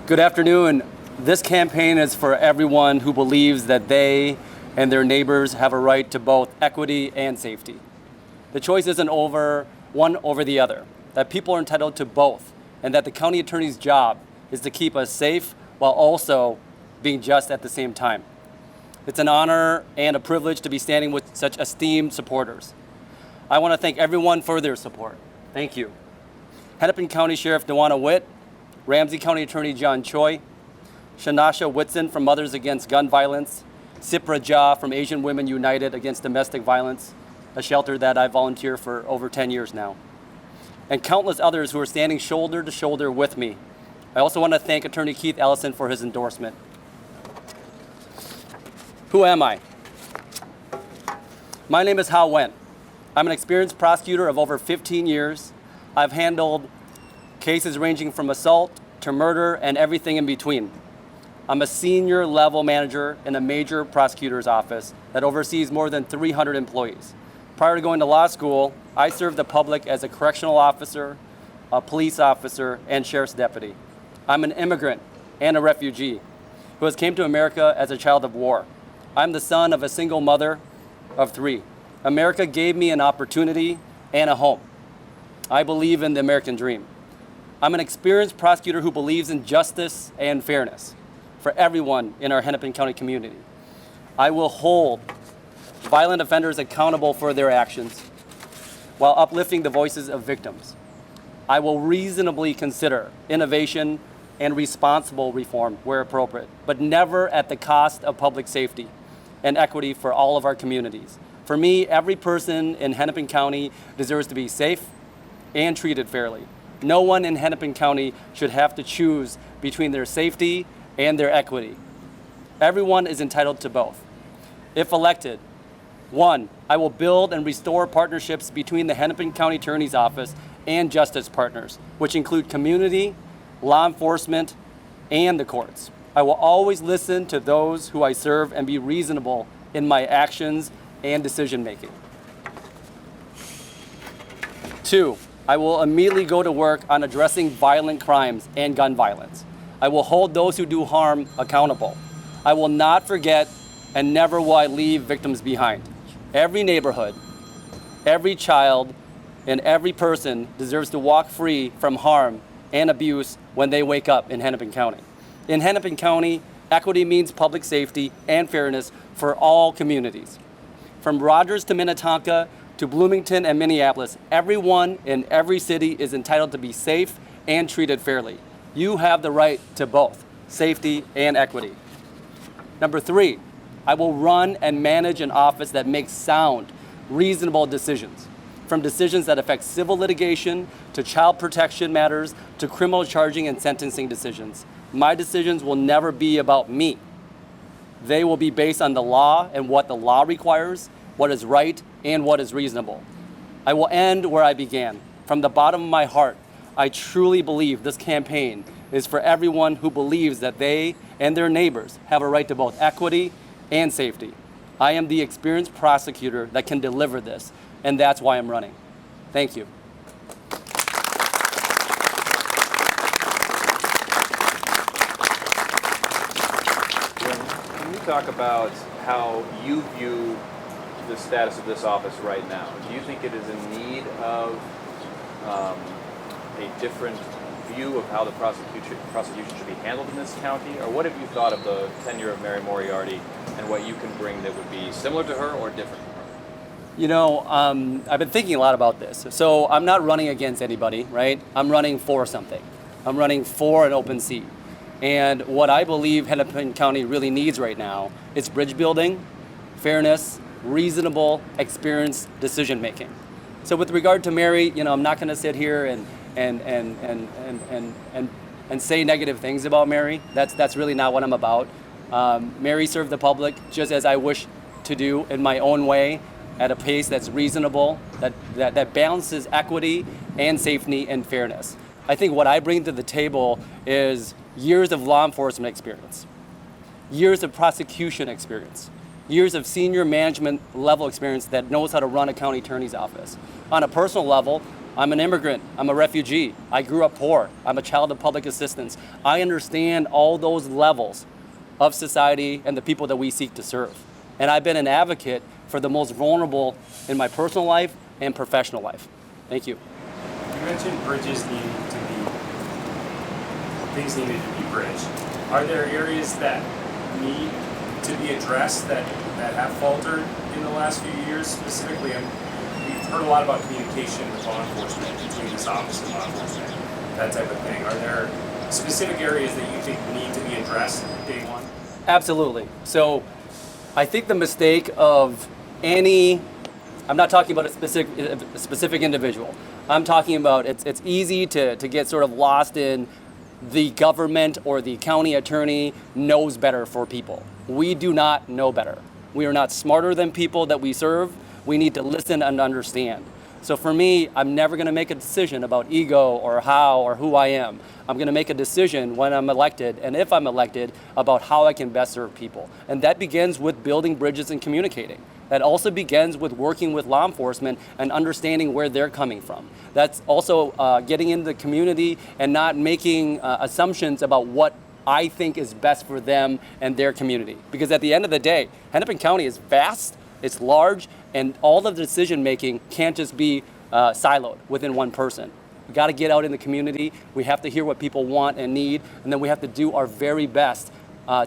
Good afternoon. This campaign is for everyone who believes that they and their neighbors have a right to both equity and safety. The choice isn't over one over the other, that people are entitled to both, and that the county attorney's job is to keep us safe while also being just at the same time. It's an honor and a privilege to be standing with such esteemed supporters. I want to thank everyone for their support. Thank you. Hennepin County Sheriff Dewana Witt, Ramsey County Attorney John Choi, Shanasha Whitson from Mothers Against Gun Violence, Sipra Jha from Asian Women United Against Domestic Violence, a shelter that I volunteer for over 10 years now, and countless others who are standing shoulder to shoulder with me. I also want to thank Attorney Keith Ellison for his endorsement. Who am I? My name is Hao Wen. I'm an experienced prosecutor of over 15 years. I've handled cases ranging from assault to murder and everything in between. I'm a senior level manager in a major prosecutor's office that oversees more than 300 employees. Prior to going to law school, I served the public as a correctional officer, a police officer, and sheriff's deputy. I'm an immigrant and a refugee who has came to America as a child of war. I'm the son of a single mother of 3. America gave me an opportunity and a home. I believe in the American dream. I'm an experienced prosecutor who believes in justice and fairness for everyone in our Hennepin County community. I will hold violent offenders accountable for their actions while uplifting the voices of victims. I will reasonably consider innovation and responsible reform where appropriate, but never at the cost of public safety and equity for all of our communities. For me, every person in Hennepin County deserves to be safe and treated fairly. No one in Hennepin County should have to choose between their safety and their equity. Everyone is entitled to both. If elected, 1, I will build and restore partnerships between the Hennepin County Attorney's Office and justice partners, which include community, law enforcement, and the courts. I will always listen to those who I serve and be reasonable in my actions and decision making. 2, I will immediately go to work on addressing violent crimes and gun violence. I will hold those who do harm accountable. I will not forget, and never will I leave victims behind. Every neighborhood, every child, and every person deserves to walk free from harm and abuse when they wake up in Hennepin County. In Hennepin County, equity means public safety and fairness for all communities. From Rogers to Minnetonka to Bloomington and Minneapolis, everyone in every city is entitled to be safe and treated fairly. You have the right to both safety and equity. Number 3, I will run and manage an office that makes sound, reasonable decisions, from decisions that affect civil litigation to child protection matters to criminal charging and sentencing decisions. My decisions will never be about me. They will be based on the law and what the law requires, what is right, and what is reasonable. I will end where I began. From the bottom of my heart, I truly believe this campaign is for everyone who believes that they and their neighbors have a right to both equity and safety. I am the experienced prosecutor that can deliver this, and that's why I'm running. Thank you. Can you talk about how you view the status of this office right now? Do you think it is in need of a different view of how the prosecution should be handled in this county? Or what have you thought of the tenure of Mary Moriarty and what you can bring that would be similar to her or different from her? You know, I've been thinking a lot about this. So I'm not running against anybody, right? I'm running for something. I'm running for an open seat. And what I believe Hennepin County really needs right now is bridge building, fairness, reasonable, experienced decision making. So with regard to Mary, you know, I'm not going to sit here and say negative things about Mary. That's really not what I'm about. Mary served the public just as I wish to do in my own way, at a pace that's reasonable, that balances equity and safety and fairness. I think what I bring to the table is years of law enforcement experience, years of prosecution experience, years of senior management level experience that knows how to run a county attorney's office. On a personal level, I'm an immigrant. I'm a refugee. I grew up poor. I'm a child of public assistance. I understand all those levels of society and the people that we seek to serve. And I've been an advocate for the most vulnerable in my personal life and professional life. Thank you. You mentioned things needed to be bridged. Are there areas that need to be addressed that have faltered in the last few years? Specifically, we've heard a lot about communication with law enforcement, between this office and law enforcement, that type of thing. Are there specific areas that you think need to be addressed day one? Absolutely. So I think the mistake of I'm not talking about a specific individual. I'm talking about it's easy to get sort of lost in the government or the county attorney knows better for people. We do not know better. We are not smarter than people that we serve. We need to listen and understand. So for me, I'm never going to make a decision about ego or how or who I am. I'm going to make a decision when I'm elected and if I'm elected about how I can best serve people. And that begins with building bridges and communicating. That also begins with working with law enforcement and understanding where they're coming from. That's also getting into the community and not making assumptions about what I think is best for them and their community. Because at the end of the day, Hennepin County is vast, it's large, and all of the decision making can't just be siloed within one person. We got to get out in the community. We have to hear what people want and need, and then we have to do our very best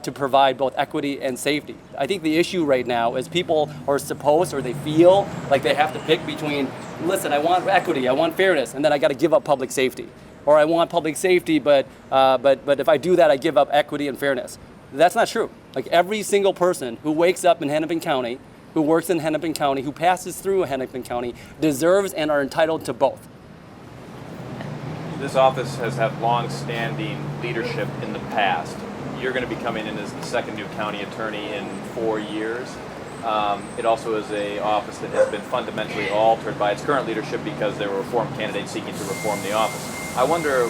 to provide both equity and safety. I think the issue right now is people are supposed or they feel like they have to pick between, listen, I want equity, I want fairness, and then I got to give up public safety. Or I want public safety, but if I do that, I give up equity and fairness. That's not true. Like every single person who wakes up in Hennepin County, who works in Hennepin County, who passes through Hennepin County, deserves and are entitled to both. This office has had long-standing leadership in the past. You're going to be coming in as the second new county attorney in 4 years. It also is an office that has been fundamentally altered by its current leadership because there were reform candidates seeking to reform the office. I wonder,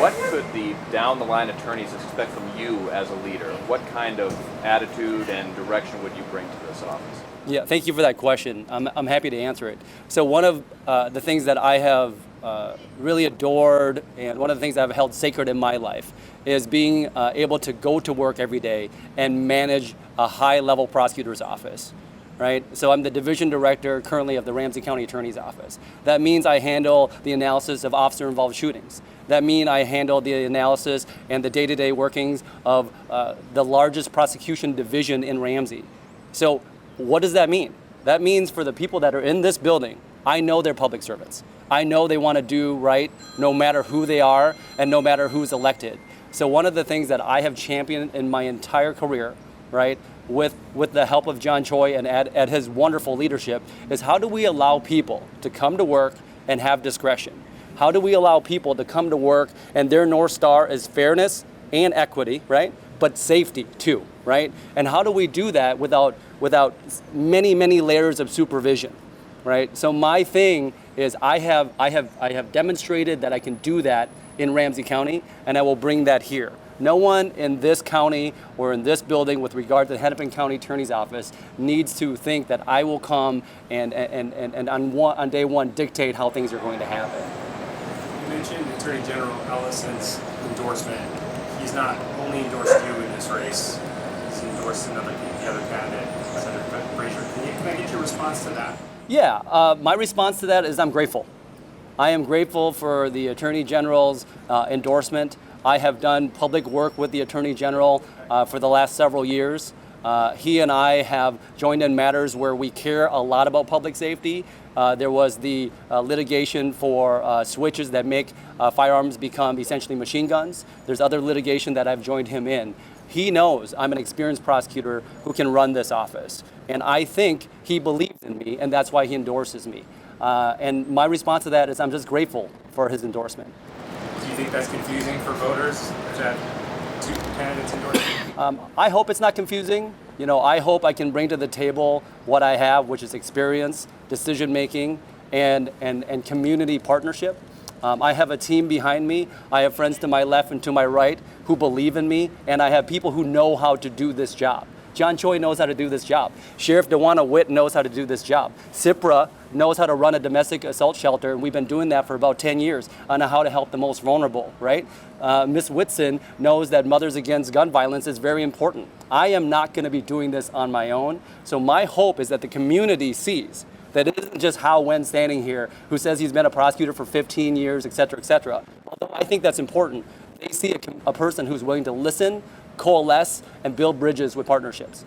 what could the down-the-line attorneys expect from you as a leader? What kind of attitude and direction would you bring to this office? Yeah, thank you for that question. I'm happy to answer it. So one of the things that I have really adored and one of the things I've held sacred in my life is being able to go to work every day and manage a high-level prosecutor's office. Right? So I'm the division director currently of the Ramsey County Attorney's Office. That means I handle the analysis of officer-involved shootings. That means I handle the analysis and the day-to-day workings of the largest prosecution division in Ramsey. So what does that mean? That means for the people that are in this building, I know they're public servants. I know they want to do right no matter who they are and no matter who's elected. So one of the things that I have championed in my entire career, right, with the help of John Choi and at his wonderful leadership, is how do we allow people to come to work and have discretion? How do we allow people to come to work and their North Star is fairness and equity, right? But safety too, right? And how do we do that without many, many layers of supervision, right? So my thing is I have demonstrated that I can do that in Ramsey County, and I will bring that here. No one in this county or in this building with regard to the Hennepin County Attorney's Office needs to think that I will come and on day one dictate how things are going to happen. You mentioned Attorney General Ellison's endorsement. He's not only endorsed you in this race, he's endorsed the other candidate, Senator Frazier. Can I get your response to that? Yeah, my response to that is I'm grateful. I am grateful for the Attorney General's endorsement. I have done public work with the Attorney General for the last several years. He and I have joined in matters where we care a lot about public safety. There was the litigation for switches that make firearms become essentially machine guns. There's other litigation that I've joined him in. He knows I'm an experienced prosecutor who can run this office. And I think he believes in me, and that's why he endorses me. And my response to that is I'm just grateful for his endorsement. Do you think that's confusing for voters that two candidates endorse? I hope it's not confusing. You know, I hope I can bring to the table what I have, which is experience, decision making, and community partnership. I have a team behind me. I have friends to my left and to my right who believe in me, and I have people who know how to do this job. John Choi knows how to do this job. Sheriff DeWanna Witt knows how to do this job. CIPRA knows how to run a domestic assault shelter, and we've been doing that for about 10 years on how to help the most vulnerable, right? Ms. Whitson knows that Mothers Against Gun Violence is very important. I am not going to be doing this on my own, so my hope is that the community sees that it isn't just Hao Wen standing here who says he's been a prosecutor for 15 years, et cetera, et cetera. Although I think that's important. They see a person who's willing to listen, coalesce, and build bridges with partnerships.